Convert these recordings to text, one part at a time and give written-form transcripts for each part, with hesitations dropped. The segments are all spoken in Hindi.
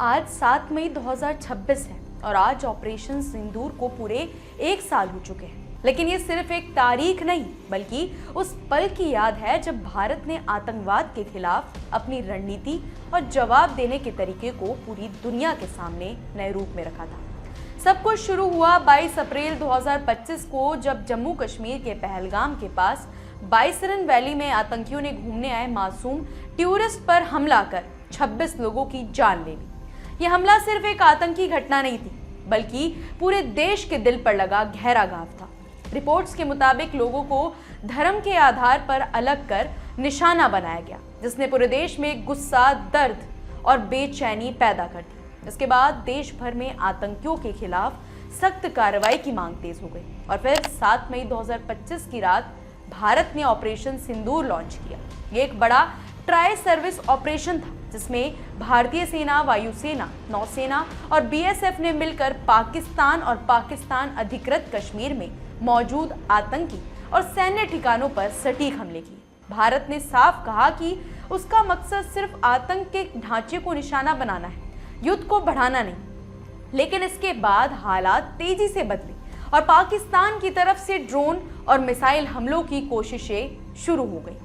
आज 7 मई 2026 है और आज ऑपरेशन सिंदूर को पूरे 1 साल हो चुके हैं। लेकिन ये सिर्फ एक तारीख नहीं बल्कि उस पल की याद है जब भारत ने आतंकवाद के खिलाफ अपनी रणनीति और जवाब देने के तरीके को पूरी दुनिया के सामने नए रूप में रखा था। सब कुछ शुरू हुआ 22 अप्रैल 2025 को जब जम्मू कश्मीर के पहलगाम के पास बाइसरन वैली में आतंकियों ने घूमने आए मासूम टूरिस्ट पर हमला कर 26 लोगों की जान ले ली। यह हमला सिर्फ एक आतंकी घटना नहीं थी बल्कि पूरे देश के दिल पर लगा गहरा घाव था। रिपोर्ट्स के मुताबिक लोगों को धर्म के आधार पर अलग कर निशाना बनाया गया, जिसने पूरे देश में गुस्सा, दर्द और बेचैनी पैदा कर दी। इसके बाद देश भर में आतंकियों के खिलाफ सख्त कार्रवाई की मांग तेज हो गई और फिर 7 मई 2025 की रात भारत ने ऑपरेशन सिंदूर लॉन्च किया। ये एक बड़ा ट्राई सर्विस ऑपरेशन था जिसमें भारतीय सेना, वायुसेना, नौसेना और बीएसएफ ने मिलकर पाकिस्तान और पाकिस्तान अधिकृत कश्मीर में मौजूद आतंकी और सैन्य ठिकानों पर सटीक हमले किए। भारत ने साफ कहा कि उसका मकसद सिर्फ आतंक के ढांचे को निशाना बनाना है, युद्ध को बढ़ाना नहीं। लेकिन इसके बाद हालात तेजी से बदले और पाकिस्तान की तरफ से ड्रोन और मिसाइल हमलों की कोशिशें शुरू हो गई।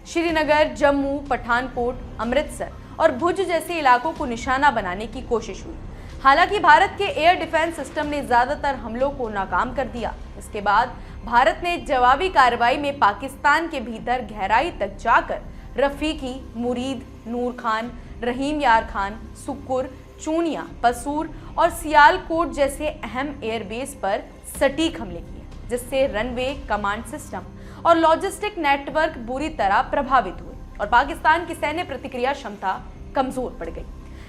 श्रीनगर, जम्मू, पठानकोट, अमृतसर और भुज जैसे इलाकों को निशाना बनाने की कोशिश हुई। हालांकि भारत के एयर डिफेंस सिस्टम ने ज्यादातर हमलों को नाकाम कर दिया। इसके बाद भारत ने जवाबी कार्रवाई में पाकिस्तान के भीतर गहराई तक जाकर रफीकी, मुरीद, नूर खान, रहीम यार खान, सुक्कुर, चूनिया, पसूर और सियालकोट जैसे अहम एयरबेस पर सटीक हमले किए, जिससे रनवे, कमांड सिस्टम और लॉजिस्टिक नेटवर्क बुरी तरह प्रभावित हुए और पाकिस्तान की सैन्य प्रतिक्रिया क्षमता कमजोर पड़ गई।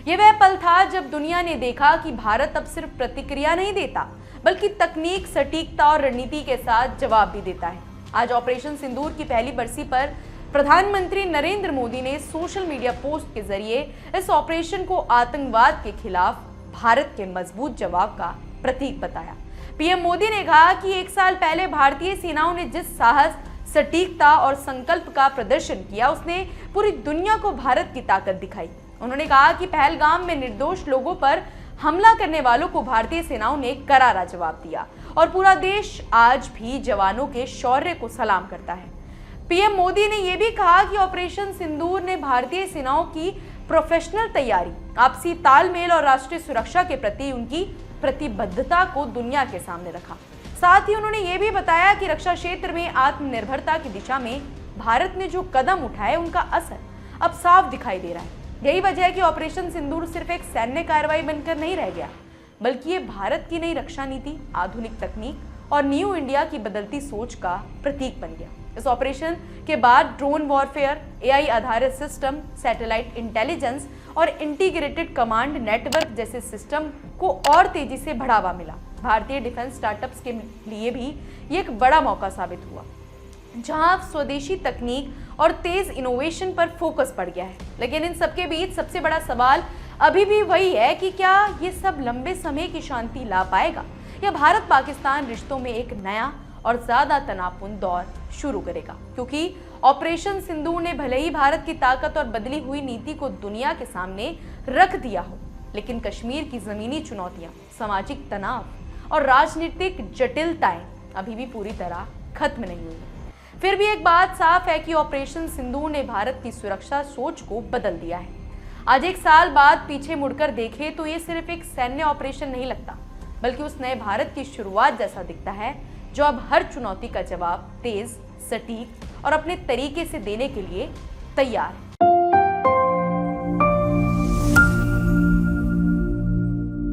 यह वह पल था जब दुनिया ने देखा कि भारत अब सिर्फ प्रतिक्रिया नहीं देता बल्कि तकनीक, सटीकता और रणनीति के साथ जवाब भी देता है। आज ऑपरेशन सिंदूर की पहली बरसी पर प्रधानमंत्री नरेंद्र मोदी ने सोशल मीडिया पोस्ट के जरिए इस ऑपरेशन को आतंकवाद के खिलाफ भारत के मजबूत जवाब का प्रतीक बताया। पीएम मोदी ने कहा कि 1 साल पहले भारतीय सेनाओं ने जिस साहस, सटीकता और संकल्प का प्रदर्शन किया, उसने पूरी दुनिया को भारत की ताकत दिखाई। उन्होंने कहा कि पहलगाम में निर्दोष लोगों पर हमला करने वालों को भारतीय सेनाओं ने करारा जवाब दिया और पूरा देश आज भी जवानों के शौर्य को सलाम करता है। पीएम मोदी ने यह भी कहा कि ऑपरेशन सिंदूर ने भारतीय सेनाओं की प्रोफेशनल तैयारी, आपसी तालमेल और राष्ट्रीय सुरक्षा के प्रति उनकी प्रतिबद्धता को दुनिया के सामने रखा। साथ ही उन्होंने ये भी बताया कि रक्षा क्षेत्र में आत्मनिर्भरता की दिशा में भारत ने जो कदम उठाए उनका असर अब साफ दिखाई दे रहा है। यही वजह है कि ऑपरेशन सिंदूर सिर्फ एक सैन्य कार्रवाई बनकर नहीं रह गया बल्कि ये भारत की नई रक्षा नीति, आधुनिक तकनीक और न्यू इंडिया की बदलती सोच का प्रतीक बन गया। इस ऑपरेशन के बाद ड्रोन वॉरफेयर, एआई आधारित सिस्टम, सैटेलाइट इंटेलिजेंस और इंटीग्रेटेड कमांड नेटवर्क जैसे सिस्टम को और तेजी से बढ़ावा मिला। भारतीय डिफेंस स्टार्टअप्स के लिए भी ये एक बड़ा मौका साबित हुआ, जहां स्वदेशी तकनीक और तेज इनोवेशन पर फोकस पड़ गया है। लेकिन इन सबके बीच सबसे बड़ा सवाल अभी भी वही है कि क्या ये सब लंबे समय की शांति ला पाएगा या भारत पाकिस्तान रिश्तों में एक नया और ज्यादा तनावपूर्ण दौर शुरू करेगा। क्योंकि ऑपरेशन सिंदूर ने भले ही भारत की ताकत और बदली हुई नीति को दुनिया के सामने रख दिया हो, लेकिन कश्मीर की जमीनी चुनौतियां, सामाजिक तनाव और राजनीतिक जटिलताएं अभी भी पूरी तरह खत्म नहीं हुई। फिर भी एक बात साफ है कि ऑपरेशन सिंदूर ने भारत की सुरक्षा सोच को बदल दिया है। आज 1 साल बाद पीछे मुड़कर देखें तो ये सिर्फ एक सैन्य ऑपरेशन नहीं लगता बल्कि उस नए भारत की शुरुआत जैसा दिखता है जो अब हर चुनौती का जवाब तेज, सटीक और अपने तरीके से देने के लिए तैयार है।